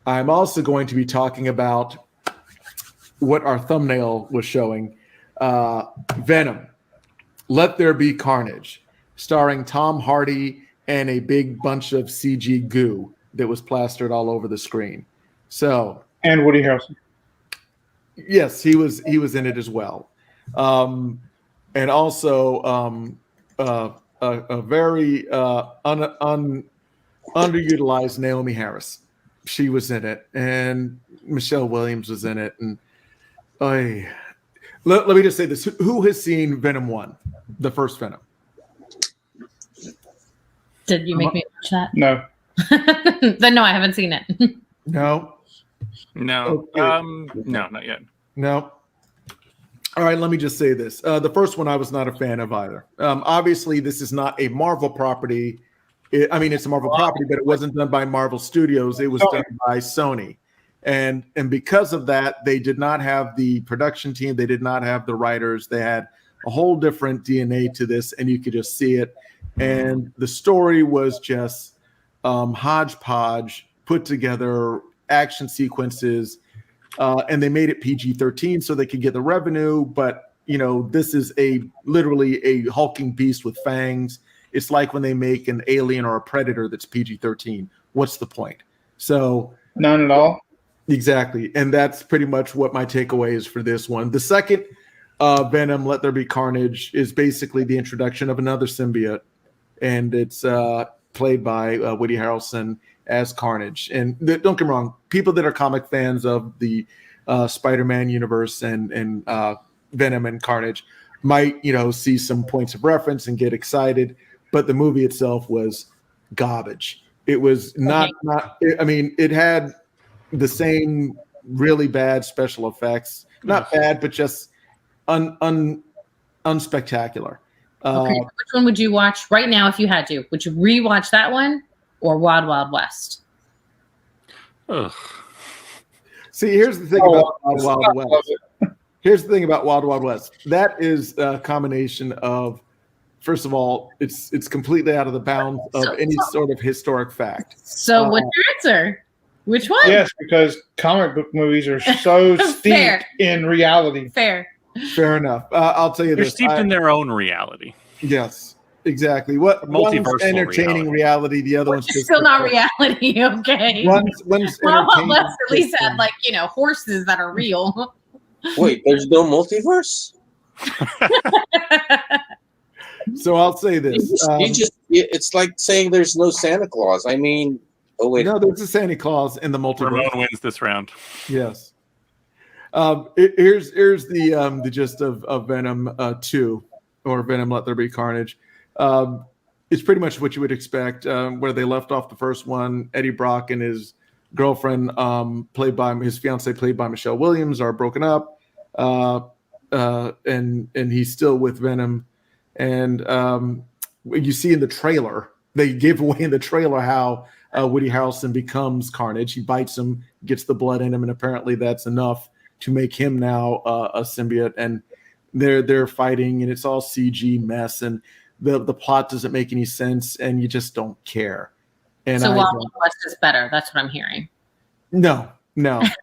I'm also going to be talking about what our thumbnail was showing. Venom, Let There Be Carnage, starring Tom Hardy and a big bunch of CG goo that was plastered all over the screen. So, and Woody Harrelson. Yes, he was in it as well. And also a very underutilized Naomi Harris. She was in it, and Michelle Williams was in it. And let me just say this: who has seen Venom 1, the first Venom? Did you make me watch that? No. Then no, I haven't seen it. No. No. Okay. No, not yet. No. All right, let me just say this. The first one I was not a fan of either. Obviously, this is not a Marvel property. It's a Marvel property, but it wasn't done by Marvel Studios. It was done by Sony. And because of that, they did not have the production team. They did not have the writers. They had a whole different DNA to this, and you could just see it. And the story was just hodgepodge, put together action sequences, and they made it PG-13 so they could get the revenue. But, this is literally a hulking beast with fangs. It's like when they make an Alien or a Predator that's PG-13. What's the point? So none at all. Exactly. And that's pretty much what my takeaway is for this one. The second Venom, Let There Be Carnage, is basically the introduction of another symbiote. And it's played by Woody Harrelson as Carnage. And don't get me wrong, people that are comic fans of the Spider-Man universe and Venom and Carnage might, see some points of reference and get excited. But the movie itself was garbage. It was it had the same really bad special effects. Not bad, but just unspectacular. Okay, which one would you watch right now if you had to? Would you rewatch that one or Wild Wild West? Ugh. See, here's the thing about Wild Wild West. Here's the thing about Wild Wild West. That is a combination of, first of all, it's completely out of the bounds of any sort of historic fact. So what's your answer? Which one? Yes, because comic book movies are so steeped in reality. Fair enough. I'll tell you They're this. steeped in their own reality. Yes, exactly. What one's entertaining reality, the other one's just still not reality. Okay. One's well, let's at least have horses that are real. Wait, there's no multiverse? So I'll say this. It's like saying there's no Santa Claus. Oh, wait. No, there's a Santa Claus in the multiverse. Ramon wins this round. Yes. Here's the gist of Venom 2, or Venom Let There Be Carnage. It's pretty much what you would expect, where they left off the first one. Eddie Brock and his girlfriend, his fiance, played by Michelle Williams, are broken up, and he's still with Venom. And you see in the trailer, they give away in the trailer how Woody Harrelson becomes Carnage. He bites him, gets the blood in him, and apparently that's enough to make him now a symbiote. And they're fighting, and it's all CG mess, and the plot doesn't make any sense, and you just don't care. And so Wild Wild West is better. That's what I'm hearing. No. I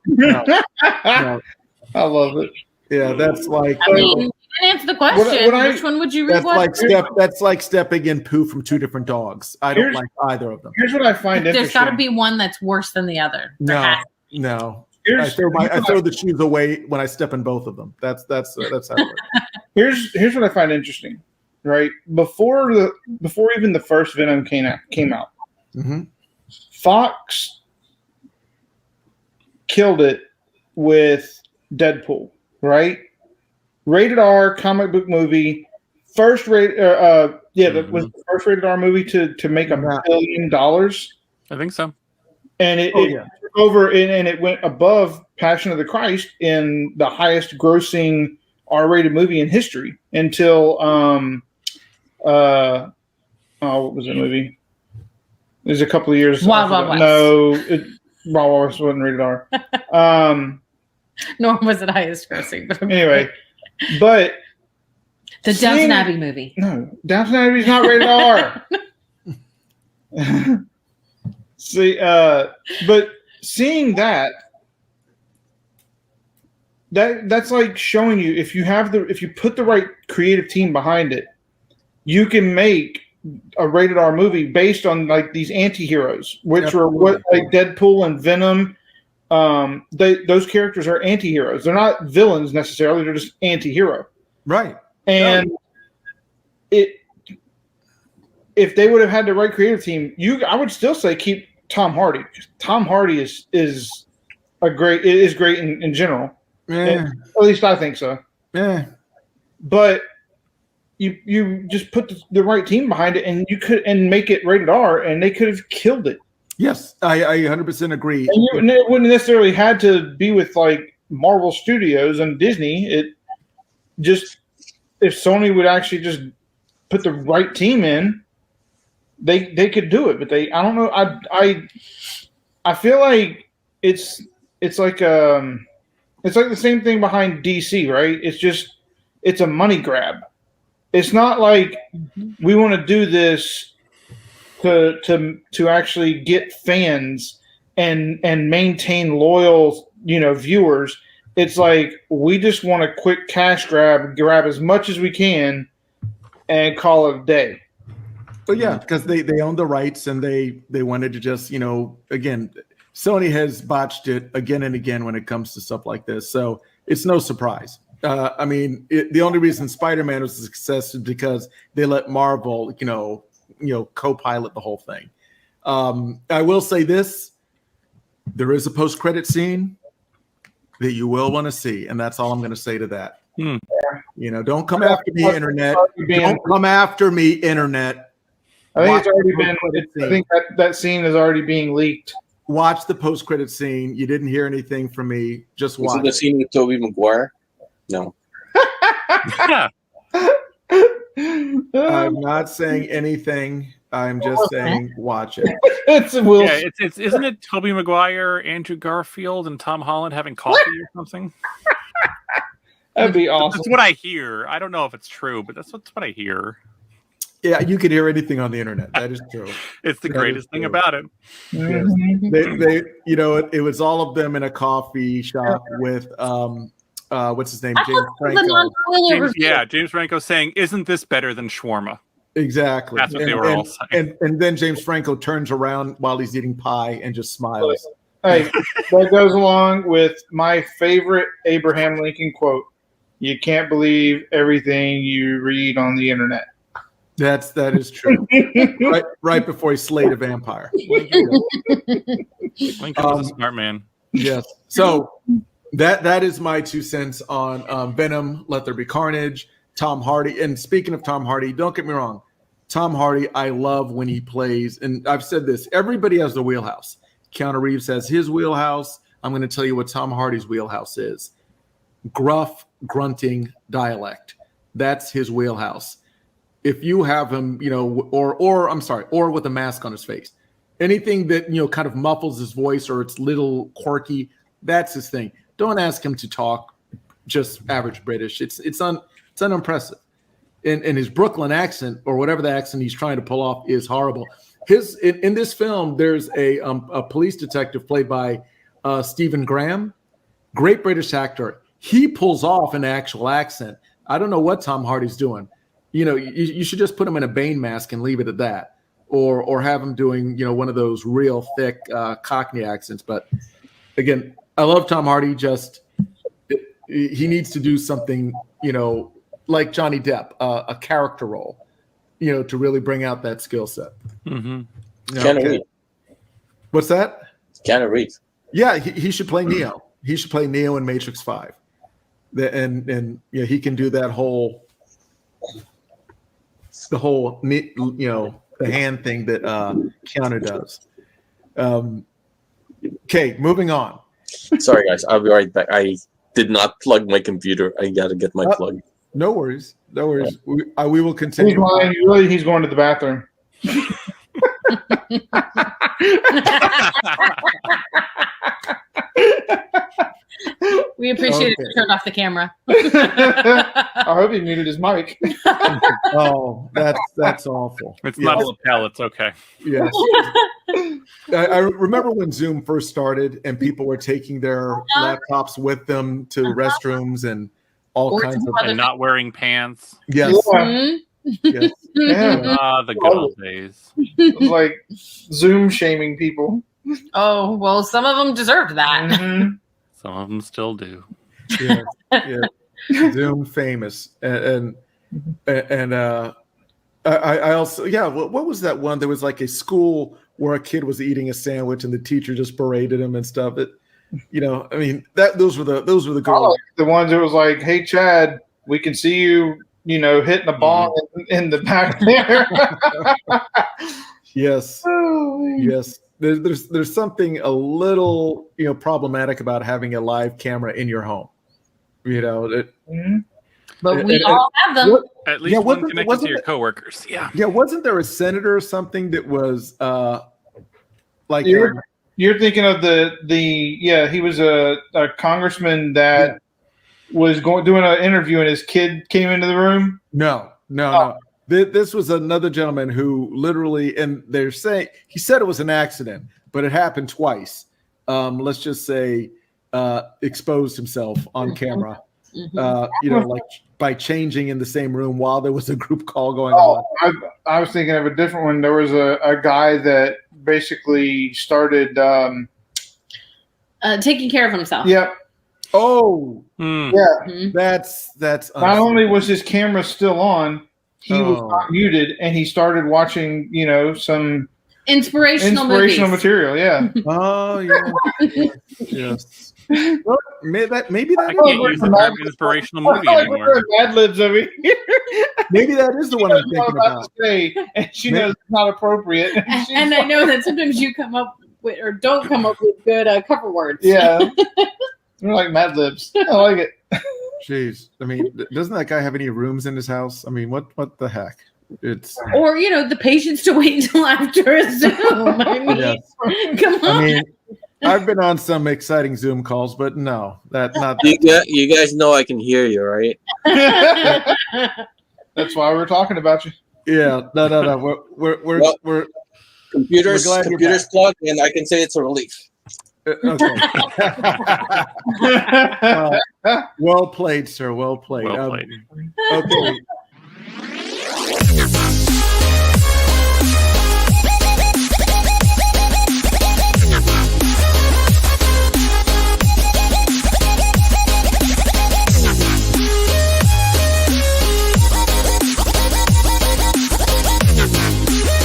love it. Yeah, that's like. You didn't answer the question. Which one would you rewatch? That's like stepping in poo from two different dogs. I don't like either of them. Here's what I find interesting. There's got to be one that's worse than the other. No. I throw the shoes away when I step in both of them. That's how it works. Here's what I find interesting. Right before even the first Venom came out, mm-hmm. Fox killed it with Deadpool. Right, rated R comic book movie, was the first rated R movie to make $1 billion. I think so. and it Yeah. took over and it went above Passion of the Christ in the highest grossing R-rated movie in history until what was that movie? It was a couple of years. Wild Wild West. No, Wild Wild West wasn't rated R. Nor was it highest grossing. But okay. Anyway, but the Downton Abbey movie. No, Downton Abbey is not rated R. See, but seeing that's like showing you if you put the right creative team behind it, you can make a rated R movie based on like these anti-heroes, which are what like Deadpool and Venom. Those characters are anti-heroes. They're not villains necessarily. They're just anti-hero. Right. And if they would have had the right creative team, I would still say keep Tom Hardy. Tom Hardy is great in general. Yeah. At least I think so. Yeah. But you just put the right team behind it, and you could make it rated R, and they could have killed it. Yes, I 100% agree. And it wouldn't necessarily had to be with like Marvel Studios and Disney. It just if Sony would actually just put the right team in, they could do it. But I don't know. I feel like it's like the same thing behind DC, right? It's a money grab. It's not like we want to do this to actually get fans and maintain loyal, viewers. It's like we just want a quick cash grab as much as we can and call it a day. But yeah, because they own the rights and they wanted to just, again, Sony has botched it again and again when it comes to stuff like this. So it's no surprise. The only reason Spider-Man was a success is because they let Marvel, co-pilot the whole thing. I will say this: there is a post-credit scene that you will want to see, and that's all I'm going to say to that. Don't come after me, internet. Don't come after me, internet. I think it's already been. I think that scene is already being leaked. Watch the post-credit scene. You didn't hear anything from me. Just watch. Is it the scene with Tobey Maguire? No. I'm not saying anything. I'm just saying watch it. Isn't it Tobey Maguire, Andrew Garfield, and Tom Holland having coffee or something? That'd be awesome. That's what I hear. I don't know if it's true, but that's what I hear. Yeah, you could hear anything on the internet. That is true. It's the greatest thing about it. Yes. It was all of them in a coffee shop with what's his name? James Franco. James Franco saying, "Isn't this better than shawarma?" Exactly. That's what they were all saying. And then James Franco turns around while he's eating pie and just smiles. Hey, that goes along with my favorite Abraham Lincoln quote: "You can't believe everything you read on the internet." That is true. right before he slayed a vampire. Lincoln was a smart man. Yes. So that is my 2 cents on Venom, Let There Be Carnage, Tom Hardy. And speaking of Tom Hardy, don't get me wrong. Tom Hardy, I love when he plays. And I've said this. Everybody has their wheelhouse. Keanu Reeves has his wheelhouse. I'm going to tell you what Tom Hardy's wheelhouse is. Gruff, grunting dialect. That's his wheelhouse. If you have him, or with a mask on his face, anything that, kind of muffles his voice or it's little quirky, that's his thing. Don't ask him to talk just average British. It's unimpressive. And his Brooklyn accent or whatever the accent he's trying to pull off is horrible. In this film, there's a police detective played by Stephen Graham, great British actor. He pulls off an actual accent. I don't know what Tom Hardy's doing. You should just put him in a Bane mask and leave it at that, or have him doing, one of those real thick Cockney accents. But again, I love Tom Hardy. He needs to do something, like Johnny Depp, a character role, to really bring out that skill set. Mm-hmm. What's that? Keanu Reeves. Yeah, he should play Neo. He should play Neo in Matrix 5. And he can do that whole. The whole, the hand thing that Keanu does. Okay, moving on. Sorry, guys. I'll be right back. I did not plug my computer. I got to get my plug. No worries. No worries. We will continue. He's lying. Really, he's going to the bathroom. We appreciate it. You turned off the camera. I hope he muted his mic. Oh, that's awful. It's not a lapel. It's okay. Yes. I remember when Zoom first started and people were taking their laptops with them to restrooms and all kinds of And not wearing pants. Yes. Yeah. Yes. Yeah. The good old days. It was like Zoom shaming people. Oh, well, some of them deserved that. Mm-hmm. Some of them still do. Yeah. Zoom famous. And I also, what was that one? There was like a school where a kid was eating a sandwich and the teacher just berated him and stuff. I mean, those were the good The ones that was like, "Hey, Chad, we can see you, hitting a ball in the back there." Yes. Yes. There's something a little, problematic about having a live camera in your home. But we all have them. At least one connected to your coworkers. Yeah. Yeah. Wasn't there a senator or something that was like You're thinking of he was a congressman that was doing an interview and his kid came into the room. No. This was another gentleman who literally, and they're saying he said it was an accident, but it happened twice. Let's just say exposed himself on camera. Like by changing in the same room while there was a group call going on. I was thinking of a different one. There was a guy that basically started taking care of himself. Yep. Oh, yeah. That's not only was his camera still on, he was not muted, and he started watching, some inspirational material. Yeah. Oh yeah. Yes. Well, maybe that I can't use the term inspirational movie anymore. Mad Libs over here. Maybe that is the one I'm thinking about. And she knows it's not appropriate. And I know that sometimes you come up with or don't come up with good cover words. Yeah. They're like Mad Libs. I like it. Jeez. I mean, doesn't that guy have any rooms in his house? I mean, what the heck? It's or the patience to wait until after a Zoom. I mean, come on. I mean, I've been on some exciting Zoom calls, but no, not that. You guys know I can hear you, right? That's why we're talking about you. Yeah, no. We're computers plugged, and I can say it's a relief. Okay. Well played, sir. Well played. Well played. Okay.